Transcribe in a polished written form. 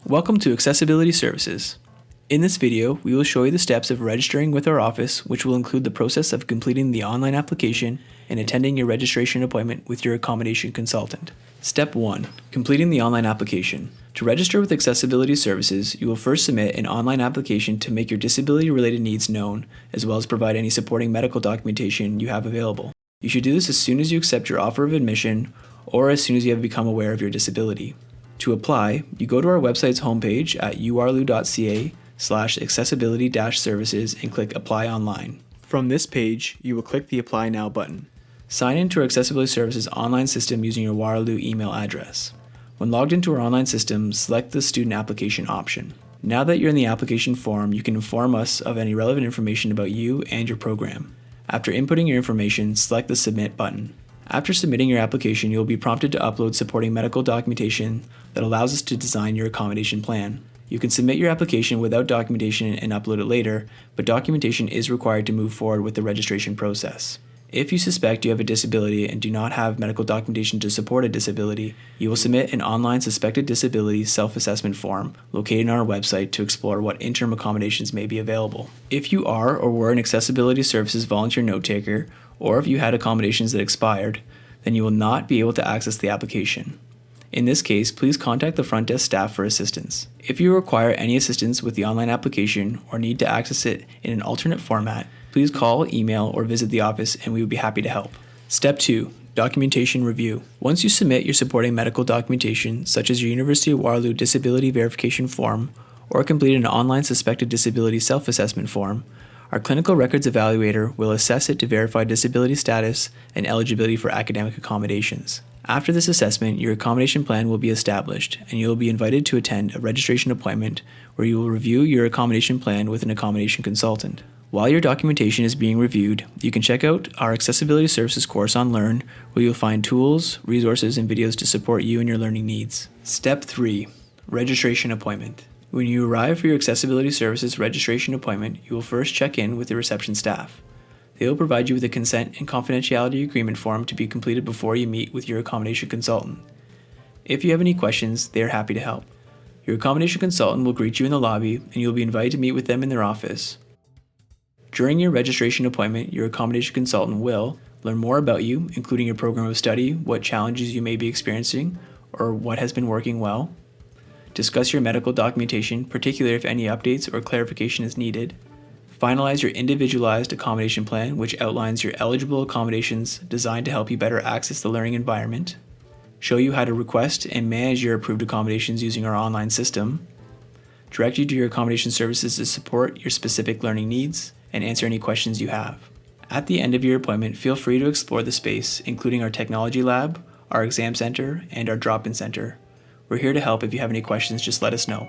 Welcome to Accessibility Services. In this video, we will show you the steps of registering with our office, which will include the process of completing the online application and attending your registration appointment with your accommodation consultant. Step 1. Completing the online application. To register with Accessibility Services, you will first submit an online application to make your disability-related needs known, as well as provide any supporting medical documentation you have available. You should do this as soon as you accept your offer of admission or as soon as you have become aware of your disability. To apply, you go to our website's homepage at urlu.ca/accessibility-services and click Apply Online. From this page, you will click the Apply Now button. Sign in to our Accessibility Services online system using your Waterloo email address. When logged into our online system, select the Student Application option. Now that you're in the application form, you can inform us of any relevant information about you and your program. After inputting your information, select the Submit button. After submitting your application, you will be prompted to upload supporting medical documentation that allows us to design your accommodation plan. You can submit your application without documentation and upload it later, but documentation is required to move forward with the registration process. If you suspect you have a disability and do not have medical documentation to support a disability, you will submit an online suspected disability self-assessment form located on our website to explore what interim accommodations may be available. If you are or were an Accessibility Services volunteer note taker, or if you had accommodations that expired, then you will not be able to access the application. In this case, please contact the front desk staff for assistance. If you require any assistance with the online application or need to access it in an alternate format, please call, email, or visit the office and we would be happy to help. Step 2. Documentation Review. Once you submit your supporting medical documentation, such as your University of Waterloo Disability Verification Form, or completed an online suspected disability self-assessment form, our clinical records evaluator will assess it to verify disability status and eligibility for academic accommodations. After this assessment, your accommodation plan will be established, and you will be invited to attend a registration appointment where you will review your accommodation plan with an accommodation consultant. While your documentation is being reviewed, you can check out our Accessibility Services course on Learn, where you'll find tools, resources, and videos to support you and your learning needs. Step 3. Registration Appointment. When you arrive for your Accessibility Services registration appointment, you will first check in with the reception staff. They will provide you with a consent and confidentiality agreement form to be completed before you meet with your accommodation consultant. If you have any questions, they are happy to help. Your accommodation consultant will greet you in the lobby, and you will be invited to meet with them in their office. During your registration appointment, your accommodation consultant will learn more about you, including your program of study, what challenges you may be experiencing, or what has been working well. Discuss your medical documentation, particularly if any updates or clarification is needed. Finalize your individualized accommodation plan, which outlines your eligible accommodations designed to help you better access the learning environment. Show you how to request and manage your approved accommodations using our online system. Direct you to your accommodation services to support your specific learning needs and answer any questions you have. At the end of your appointment, feel free to explore the space, including our technology lab, our exam center, and our drop-in center. We're here to help. If you have any questions, just let us know.